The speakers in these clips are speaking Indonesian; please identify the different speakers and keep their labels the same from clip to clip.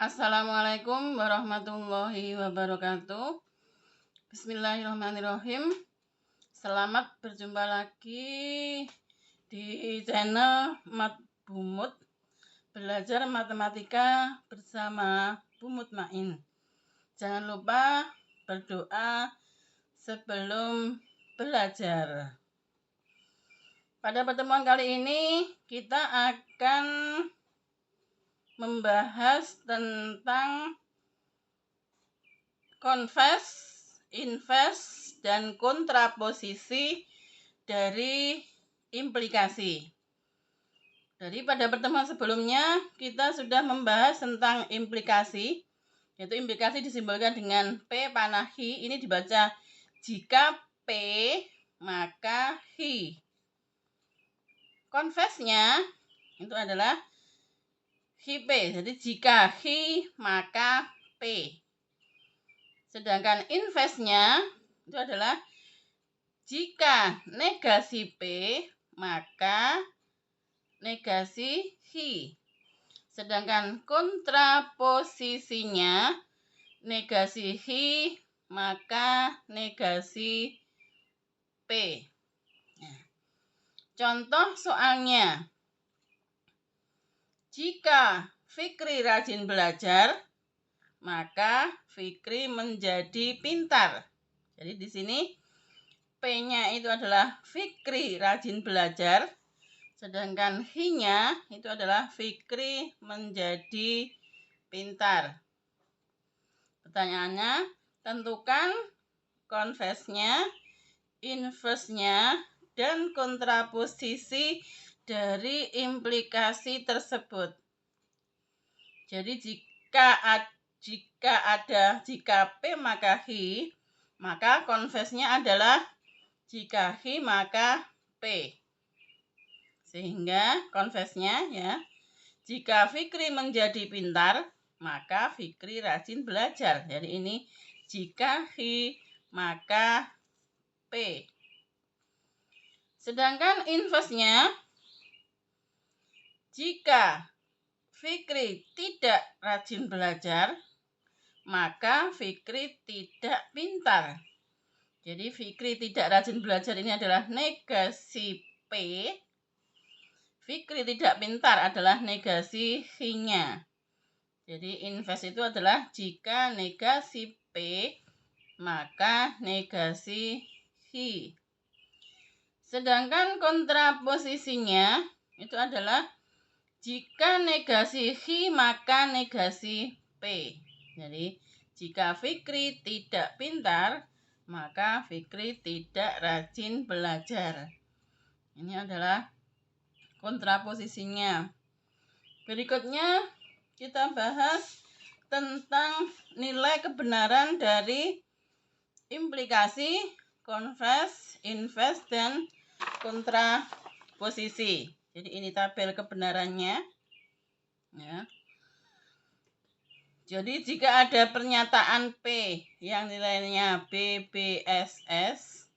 Speaker 1: Assalamualaikum warahmatullahi wabarakatuh. Bismillahirrahmanirrahim. Selamat berjumpa lagi di channel Mat Bumut, belajar matematika bersama Bumut Main. Jangan lupa berdoa sebelum belajar. Pada pertemuan kali ini kita akan membahas tentang converse, inverse, dan kontraposisi dari implikasi. Jadi pada pertemuan sebelumnya kita sudah membahas tentang implikasi, yaitu implikasi disimbolkan dengan P panah Hi. Ini dibaca jika P maka Hi. Converse-nya itu adalah Hi P. Jadi jika Hi maka P. Sedangkan inverse-nya itu adalah jika negasi P maka negasi Hi. Sedangkan kontraposisinya negasi Hi maka negasi P. Contoh soalnya, jika Fikri rajin belajar, maka Fikri menjadi pintar. Jadi di sini P-nya itu adalah Fikri rajin belajar, sedangkan Hi-nya itu adalah Fikri menjadi pintar. Pertanyaannya, tentukan converse-nya, inverse-nya, dan kontraposisi dari implikasi tersebut. Jadi jika P maka Hi, maka converse-nya adalah jika Hi maka P. Sehingga converse-nya ya, jika Fikri menjadi pintar, maka Fikri rajin belajar. Jadi ini jika Hi maka P. Sedangkan inverse-nya, jika Fikri tidak rajin belajar, maka Fikri tidak pintar. Jadi Fikri tidak rajin belajar ini adalah negasi P. Fikri tidak pintar adalah negasi Hi-nya. Jadi inverse itu adalah jika negasi P maka negasi Hi. Sedangkan kontraposisinya itu adalah jika negasi Hi maka negasi P. Jadi jika Fikri tidak pintar, maka Fikri tidak rajin belajar. Ini adalah kontraposisinya. Berikutnya kita bahas tentang nilai kebenaran dari implikasi, converse, inverse, dan kontraposisi. Jadi ini tabel kebenarannya. Ya. Jadi jika ada pernyataan P yang nilainya B, B, S, S,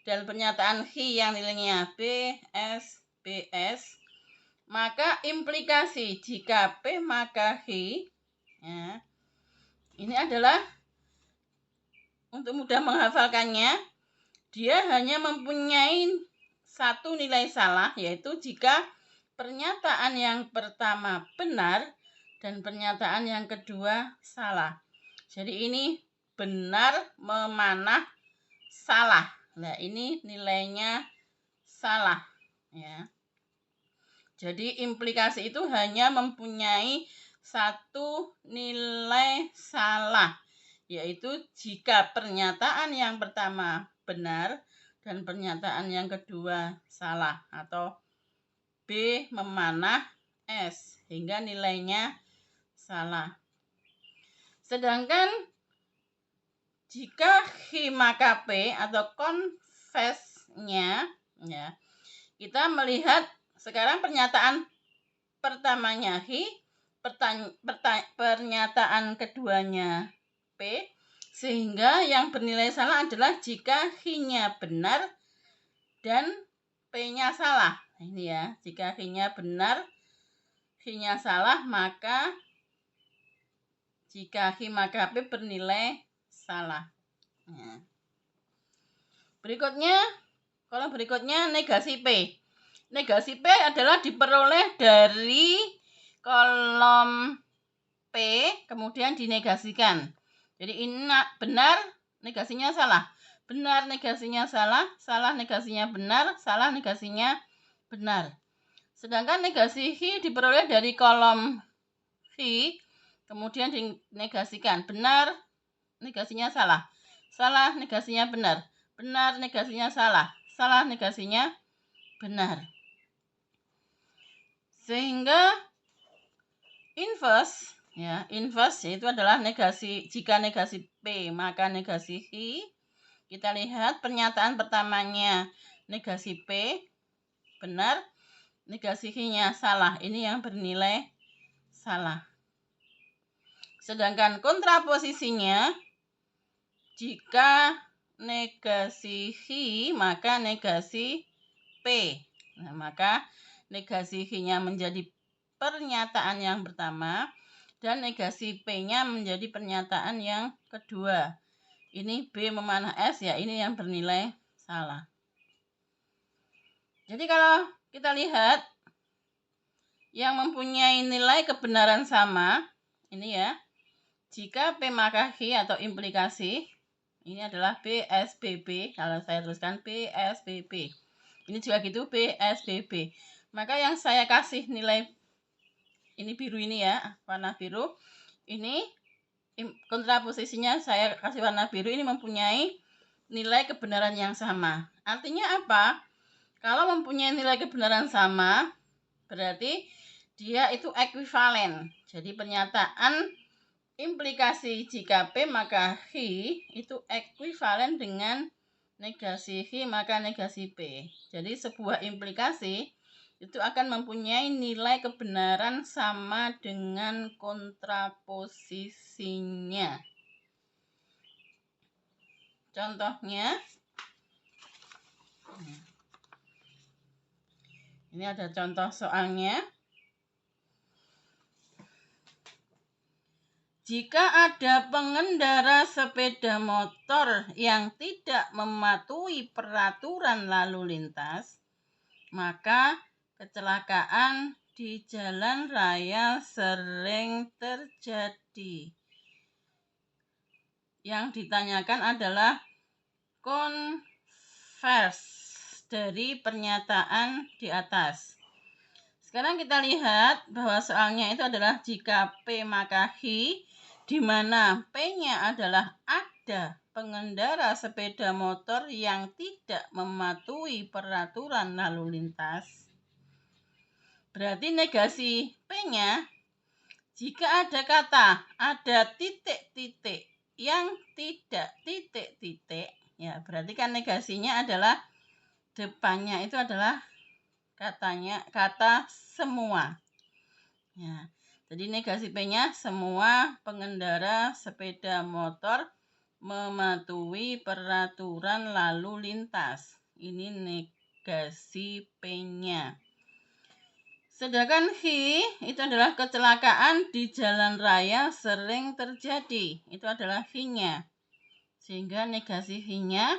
Speaker 1: dan pernyataan Hi yang nilainya B, S, B, S, maka implikasi jika P maka Hi, ya, ini adalah untuk mudah menghafalkannya, dia hanya mempunyai satu nilai salah, yaitu jika pernyataan yang pertama benar dan pernyataan yang kedua salah. Jadi ini benar memanah salah. Nah, ini nilainya salah, ya. Jadi implikasi itu hanya mempunyai satu nilai salah, yaitu jika pernyataan yang pertama benar dan pernyataan yang kedua salah, atau B memanah S hingga nilainya salah. Sedangkan jika Hi maka P atau converse-nya, ya, kita melihat sekarang pernyataan pertamanya Hi, pernyataan keduanya P, sehingga yang bernilai salah adalah jika Hi-nya benar dan P-nya salah. Ini ya, jika Hi-nya benar, Hi-nya salah, maka Jika Hi maka P bernilai salah. Nah. Berikutnya, kolom berikutnya negasi P. Negasi P adalah diperoleh dari kolom P kemudian dinegasikan. Jadi ini benar, negasinya salah. Benar, negasinya salah. Salah, negasinya benar. Salah, negasinya benar. Sedangkan negasi Hi diperoleh dari kolom Hi kemudian dinegasikan. Benar, negasinya salah. Salah, negasinya benar. Benar, negasinya salah. Salah, negasinya benar. Sehingga inverse itu adalah negasi. Jika negasi P maka negasi Hi. Kita lihat pernyataan pertamanya negasi P benar, negasi Hi-nya salah. Ini yang bernilai salah. Sedangkan kontraposisinya, jika negasi Hi maka negasi P. Nah, maka negasi Hi-nya menjadi pernyataan yang pertama dan negasi P-nya menjadi pernyataan yang kedua. Ini B memanah S ya, ini yang bernilai salah. Jadi kalau kita lihat yang mempunyai nilai kebenaran sama, ini ya, jika P maka Hi atau implikasi, ini adalah BSBB, kalau saya tuliskan BSBB. Ini juga gitu BSBB. Maka yang saya kasih nilai, ini biru ini ya, warna biru, ini kontraposisinya saya kasih warna biru, ini mempunyai nilai kebenaran yang sama. Artinya apa? Kalau mempunyai nilai kebenaran sama, berarti dia itu ekuivalen. Jadi pernyataan implikasi jika P maka Hi itu ekuivalen dengan negasi Hi maka negasi P. Jadi sebuah implikasi itu akan mempunyai nilai kebenaran sama dengan kontraposisinya. Contohnya, ini ada contoh soalnya. Jika ada pengendara sepeda motor yang tidak mematuhi peraturan lalu lintas, maka kecelakaan di jalan raya sering terjadi. Yang ditanyakan adalah konversi dari pernyataan di atas. Sekarang kita lihat bahwa soalnya itu adalah jika P maka Hi, di mana P-nya adalah ada pengendara sepeda motor yang tidak mematuhi peraturan lalu lintas. Berarti negasi P-nya, jika ada kata, ada titik-titik yang tidak titik-titik, ya berarti kan negasinya adalah depannya itu adalah kata semua. Ya, jadi negasi P-nya semua pengendara sepeda motor mematuhi peraturan lalu lintas. Ini negasi P-nya. Sedangkan Hi itu adalah kecelakaan di jalan raya sering terjadi. Itu adalah Hi-nya. Sehingga negasi Hi-nya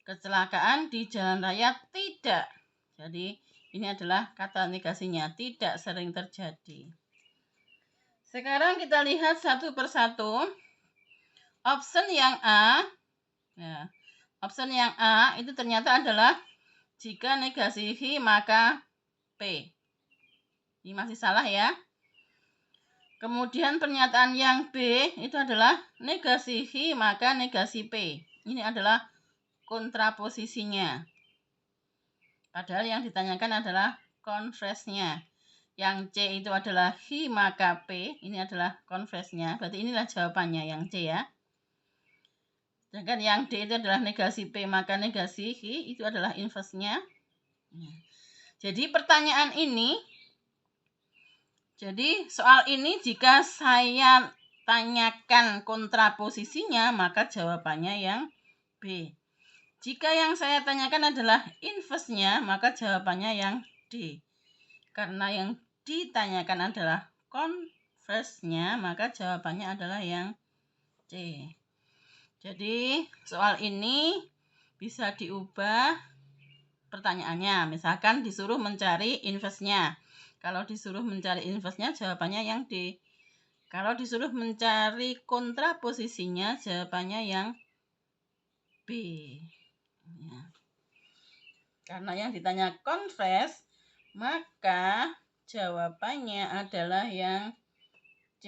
Speaker 1: kecelakaan di jalan raya tidak. Jadi ini adalah kata negasinya, tidak sering terjadi. Sekarang kita lihat satu persatu. Option yang A, ya, option yang A itu ternyata adalah jika negasi Hi maka P. Ini masih salah ya. Kemudian pernyataan yang B itu adalah negasi Hi maka negasi P. Ini adalah kontraposisinya. Padahal yang ditanyakan adalah konversinya. Yang C itu adalah Hi maka P. Ini adalah konversinya. Berarti inilah jawabannya yang C ya. Sedangkan yang D itu adalah negasi P maka negasi Hi. Itu adalah inversenya. Jadi pertanyaan ini, jadi soal ini jika saya tanyakan kontraposisinya maka jawabannya yang B. Jika yang saya tanyakan adalah inversenya, maka jawabannya yang D. Karena yang ditanyakan adalah konversinya. converse-nya, maka jawabannya adalah yang C. Jadi soal ini bisa diubah pertanyaannya. Misalkan disuruh mencari inverse-nya. Kalau disuruh mencari inverse-nya, jawabannya yang D. Kalau disuruh mencari kontraposisinya, jawabannya yang B. Ya. Karena yang ditanya converse, maka jawabannya adalah yang C.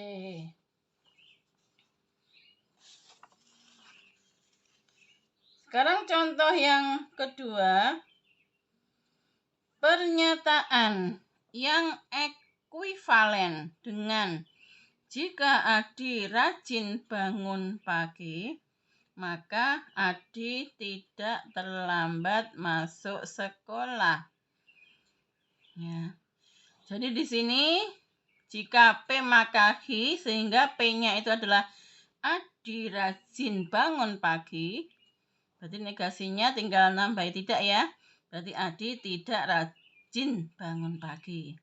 Speaker 1: Sekarang contoh yang kedua. Pernyataan yang ekuivalen dengan jika Adi rajin bangun pagi, maka Adi tidak terlambat masuk sekolah. Ya. Jadi di sini jika P maka Hi, sehingga P-nya itu adalah Adi rajin bangun pagi. Berarti negasinya tinggal nambahin tidak ya. Berarti Adi tidak rajin bangun pagi.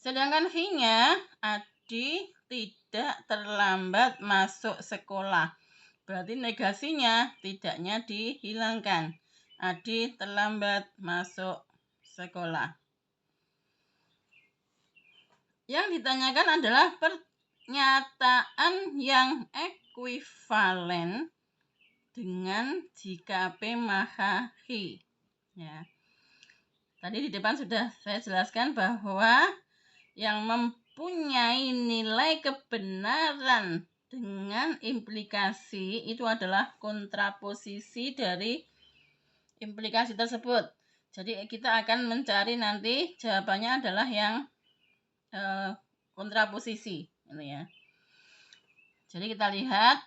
Speaker 1: Sedangkan Hi-nya, Adi tidak terlambat masuk sekolah. Berarti negasinya tidaknya dihilangkan. Adi terlambat masuk sekolah. Yang ditanyakan adalah pernyataan yang ekuivalen dengan jika P maka Hi. Ya. Tadi di depan sudah saya jelaskan bahwa yang mempunyai nilai kebenaran dengan implikasi itu adalah kontraposisi dari implikasi tersebut. Jadi kita akan mencari nanti jawabannya adalah yang kontraposisi, ini ya. Jadi kita lihat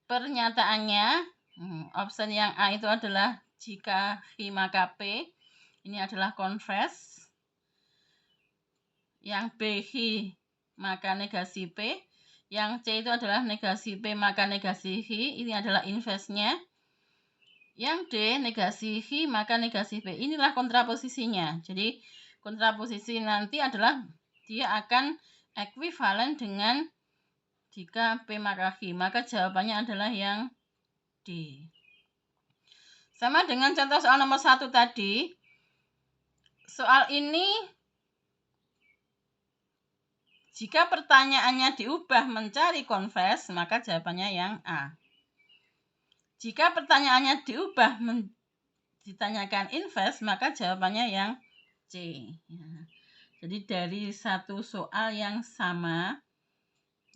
Speaker 1: pernyataannya. Option yang A itu adalah jika Hi maka P. Ini adalah converse. Yang B Hi maka negasi P. Yang C itu adalah negasi P maka negasi Hi. Ini adalah inverse-nya. Yang D negasi Hi maka negasi P. Inilah kontraposisinya. Jadi kontraposisi nanti adalah dia akan ekuivalen dengan jika P maka Hi. Maka jawabannya adalah yang D. Sama dengan contoh soal nomor 1 tadi. Soal ini jika pertanyaannya diubah mencari converse, maka jawabannya yang A. Jika pertanyaannya diubah ditanyakan inverse, maka jawabannya yang C. Ya. Jadi dari satu soal yang sama,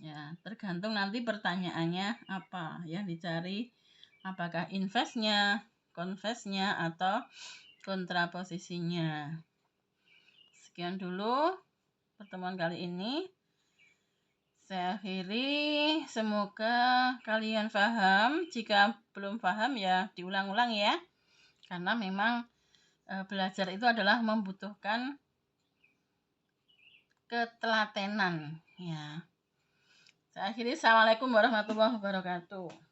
Speaker 1: ya tergantung nanti pertanyaannya apa yang dicari, apakah inverse-nya, converse-nya, atau kontraposisinya. Sekian dulu pertemuan kali ini. Saya akhiri, semoga kalian paham. Jika belum paham ya diulang-ulang ya. Karena memang belajar itu adalah membutuhkan ketelatenan ya. Saya akhiri, assalamualaikum warahmatullahi wabarakatuh.